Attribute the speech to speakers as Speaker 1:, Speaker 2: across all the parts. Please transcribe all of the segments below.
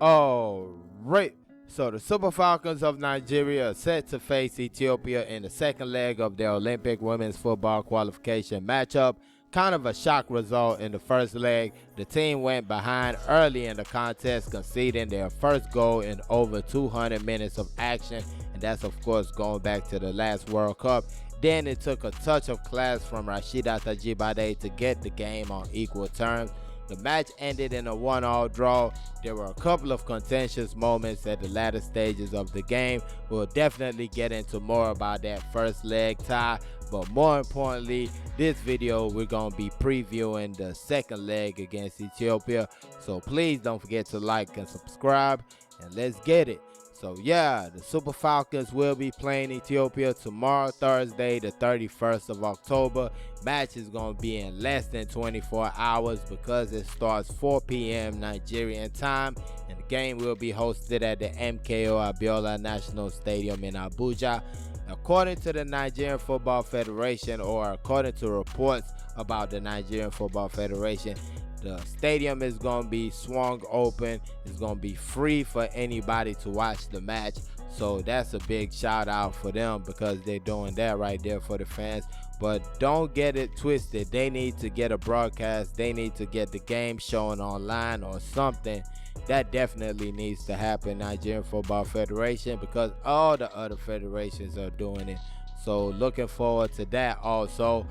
Speaker 1: All right. So the Super Falcons of Nigeria are set to face Ethiopia in the second leg of their Olympic women's football qualification matchup. Kind of a shock result in the first leg. The team went behind early in the contest, conceding their first goal in over 200 minutes of action. And that's, of course, going back to the last World Cup. Then it took a touch of class from Rashida Tajibade to get the game on equal terms. The match ended in a 1-1 draw. There were a couple of contentious moments at the latter stages of the game. We'll definitely get into more about that first leg tie, but more importantly, this video we're going to be previewing the second leg against Ethiopia. So please don't forget to like and subscribe, and let's get it. So yeah, the Super Falcons will be playing Ethiopia tomorrow, Thursday, the 31st of October. Match is going to be in less than 24 hours because it starts 4 p.m. Nigerian time. And the game will be hosted at the MKO Abiola National Stadium in Abuja. According to the Nigerian Football Federation, or according to reports about the Nigerian Football Federation, the stadium is going to be swung open. It's going to be free for anybody to watch the match. So that's a big shout out for them because they're doing that right there for the fans. But don't get it twisted. They need to get a broadcast. They need to get the game shown online or something. That definitely needs to happen, Nigerian Football Federation, because all the other federations are doing it. So looking forward to that also.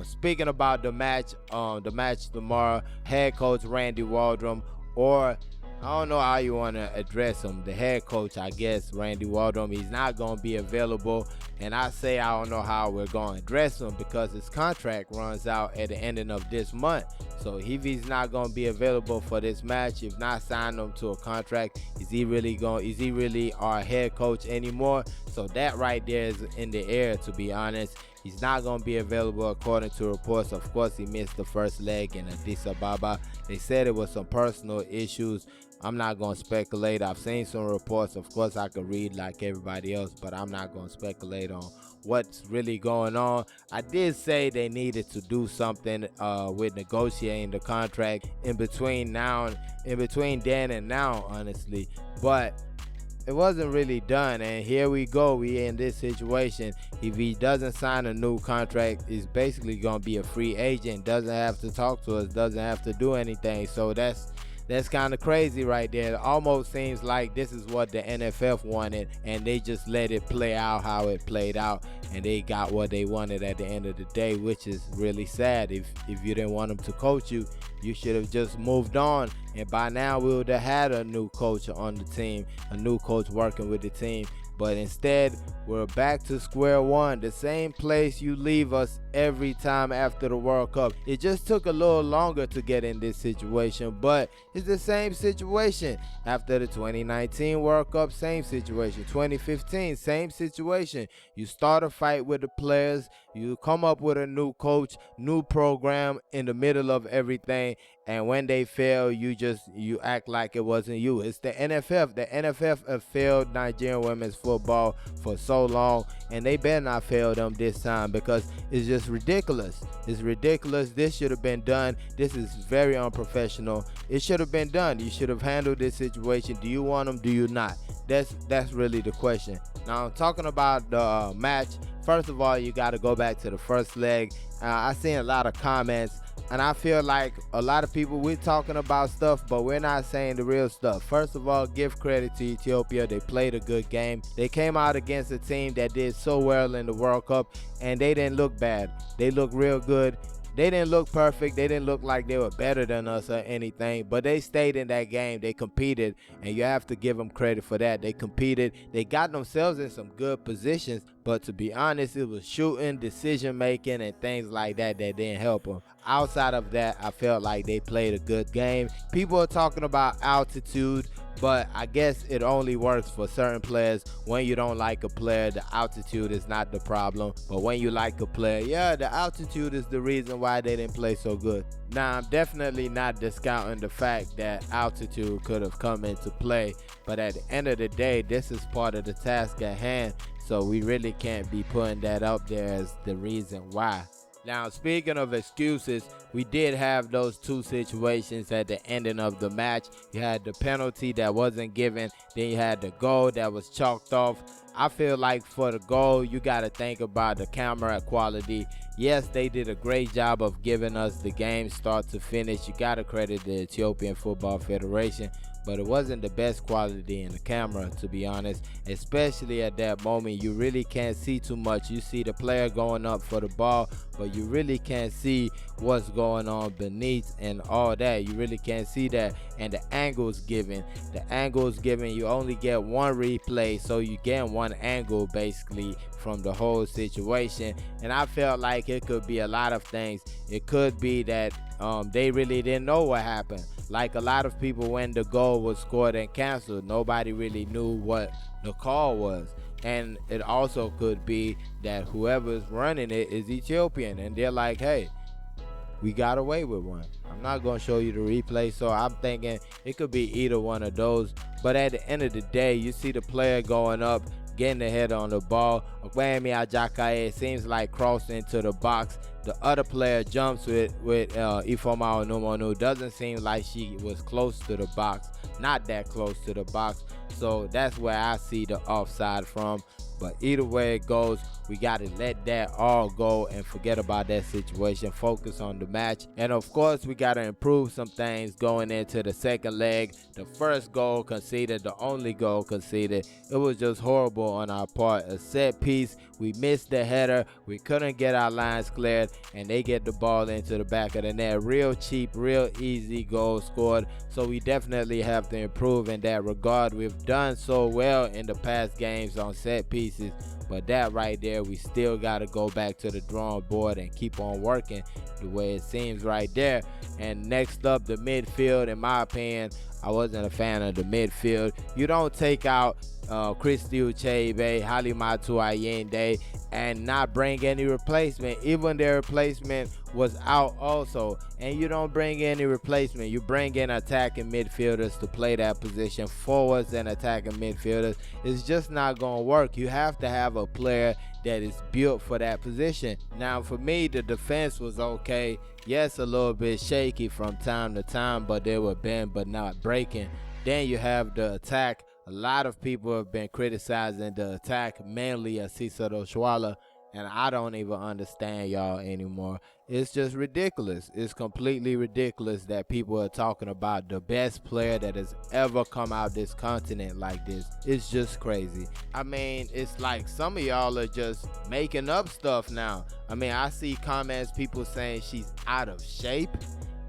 Speaker 1: Speaking about the match tomorrow, head coach Randy Waldrum, or I don't know how you want to address him, the head coach, I guess, Randy Waldrum, he's not going to be available. And I don't know how we're going to address him because his contract runs out at the ending of this month. So if he's not going to be available for this match, if not signed him to a contract, is he really our head coach anymore? So that right there is in the air, to be honest. He's not going to be available according to reports. Of course, he missed the first leg in Addis Ababa. They said it was some personal issues. I'm not going to speculate. I've seen some reports. Of course, I could read like everybody else, but I'm not going to speculate on what's really going on. I did say they needed to do something with negotiating the contract in between then and now, honestly. But it wasn't really done, and here we go. We in this situation. If he doesn't sign a new contract, he's basically gonna be a free agent. Doesn't have to talk to us. Doesn't have to do anything. So that's kind of crazy right there. It almost seems like this is what the NFF wanted, and they just let it play out how it played out, and they got what they wanted at the end of the day, which is really sad. If you didn't want them to coach you, you should have just moved on, and by now we would have had a new coach on the team, a new coach working with the team. But instead, we're back to square one, the same place you leave us every time after the World Cup. It just took a little longer to get in this situation, but it's the same situation. After the 2019 World Cup, same situation. 2015, same situation. You start a fight with the players, you come up with a new coach, new program in the middle of everything, and when they fail, you act like it wasn't you. It's the NFF. The NFF have failed Nigerian women's football for so long, and they better not fail them this time because it's just ridiculous. It's ridiculous. This should have been done. This is very unprofessional. It should have been done. You should have handled this situation. Do you want them? Do you not? That's really the question. Now, talking about the match, first of all, you got to go back to the first leg. I seen a lot of comments, and I feel like a lot of people, we're talking about stuff, but we're not saying the real stuff. First of all, give credit to Ethiopia. They played a good game. They came out against a team that did so well in the World Cup, and they didn't look bad. They looked real good. They didn't look perfect. They didn't look like they were better than us or anything, but they stayed in that game. They competed, and you have to give them credit for that. They competed. They got themselves in some good positions, but to be honest, it was shooting, decision making, and things like that that didn't help them. Outside of that, I felt like they played a good game. People are talking about altitude, but I guess it only works for certain players. When you don't like a player, the altitude is not the problem. But when you like a player, yeah, the altitude is the reason why they didn't play so good. Now, I'm definitely not discounting the fact that altitude could have come into play, but at the end of the day, this is part of the task at hand. So we really can't be putting that up there as the reason why. Now, speaking of excuses, we did have those two situations at the ending of the match. You had the penalty that wasn't given, then you had the goal that was chalked off. I feel like for the goal, you got to think about the camera quality. Yes, they did a great job of giving us the game start to finish. You got to credit the Ethiopian Football Federation, but it wasn't the best quality in the camera, to be honest. Especially at that moment, you really can't see too much. You see the player going up for the ball, but you really can't see what's going on beneath and all that. You really can't see that. And the angles given, you only get one replay, so you get one angle basically from the whole situation. And I felt like it could be a lot of things. It could be that they really didn't know what happened. Like a lot of people, when the goal was scored and canceled, nobody really knew what the call was. And it also could be that whoever's running it is Ethiopian, and they're like, hey, we got away with one. I'm not going to show you the replay. So I'm thinking it could be either one of those. But at the end of the day, you see the player going up, getting the head on the ball. It seems like crossing into the box. The other player jumps with Ifeoma Onumonu. Doesn't seem like she was close to the box. Not that close to the box. So that's where I see the offside from. But either way it goes, we got to let that all go and forget about that situation. Focus on the match. And of course, we got to improve some things going into the second leg. The first goal conceded, the only goal conceded, it was just horrible on our part. A set piece, we missed the header, we couldn't get our lines cleared, and they get the ball into the back of the net. Real cheap, real easy goal scored. So we definitely have to improve in that regard. We've done so well in the past games on set pieces, but that right there, we still got to go back to the drawing board and keep on working the way it seems right there. And next up, the midfield. In my opinion, I wasn't a fan of the midfield. You don't take out Christy Ucheibe, Halimatu Ayende, and not bring any replacement. Even their replacement was out also, and you don't bring any replacement. You bring in attacking midfielders to play that position. Forwards and attacking midfielders. It's just not going to work. You have to have a player that is built for that position. Now for me, the defense was okay. Yes, a little bit shaky from time to time, but they were bend but not breaking. Then you have the attack. A lot of people have been criticizing the attack, mainly Cicero Shwala, and I don't even understand y'all anymore. It's just ridiculous. It's completely ridiculous that people are talking about the best player that has ever come out this continent like this. It's just crazy. I mean, it's like some of y'all are just making up stuff now. I mean, I see comments, people saying she's out of shape,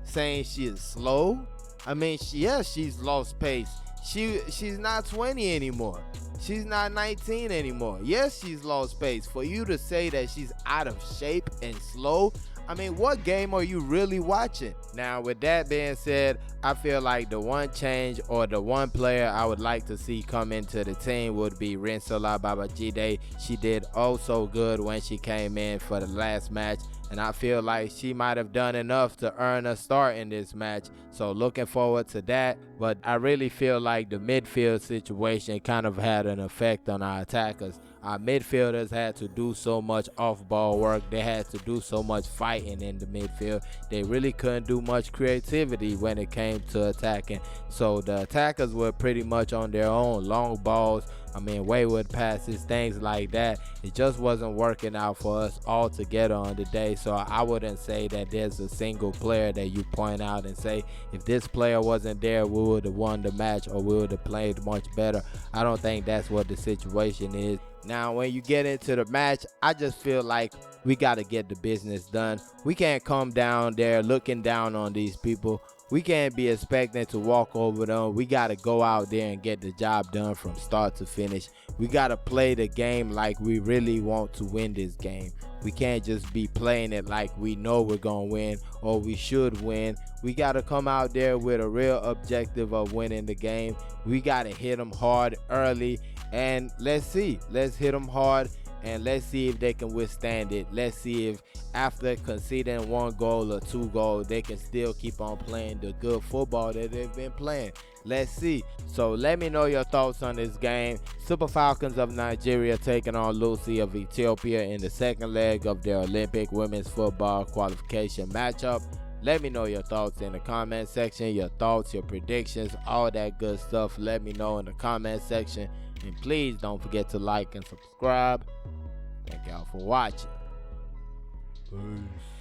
Speaker 1: saying she is slow. I mean, she's lost pace. She's not 20 anymore. She's not 19 anymore. Yes, she's lost pace. For you to say that she's out of shape and slow, I mean, what game are you really watching? Now, with that being said, I feel like the one change or the one player I would like to see come into the team would be Rinsola Babajide. She did so good when she came in for the last match, and I feel like she might have done enough to earn a start in this match. So looking forward to that. But I really feel like the midfield situation kind of had an effect on our attackers. Our midfielders had to do so much off-ball work. They had to do so much fighting in the midfield. They really couldn't do much creativity when it came to attacking. So the attackers were pretty much on their own. Long balls, wayward passes, things like that. It just wasn't working out for us all together on the day. So I wouldn't say that there's a single player that you point out and say, if this player wasn't there, we would have won the match or we would have played much better. I don't think that's what the situation is. Now, when you get into the match, I just feel like we got to get the business done. We can't come down there looking down on these people. We can't be expecting to walk over them. We got to go out there and get the job done from start to finish. We got to play the game like we really want to win this game. We can't just be playing it like we know we're going to win or we should win. We got to come out there with a real objective of winning the game. We got to hit them hard early, and let's hit them hard, and let's see if they can withstand it. Let's see if after conceding 1 goal or 2 goals, they can still keep on playing the good football that they've been playing. Let's see. So let me know your thoughts on this game. Super Falcons of Nigeria taking on Lucy of Ethiopia in the second leg of their Olympic women's football qualification matchup. Let me know your thoughts in the comment section, your thoughts, your predictions, all that good stuff. Let me know in the comment section. And please don't forget to like and subscribe. Thank y'all for watching. Peace.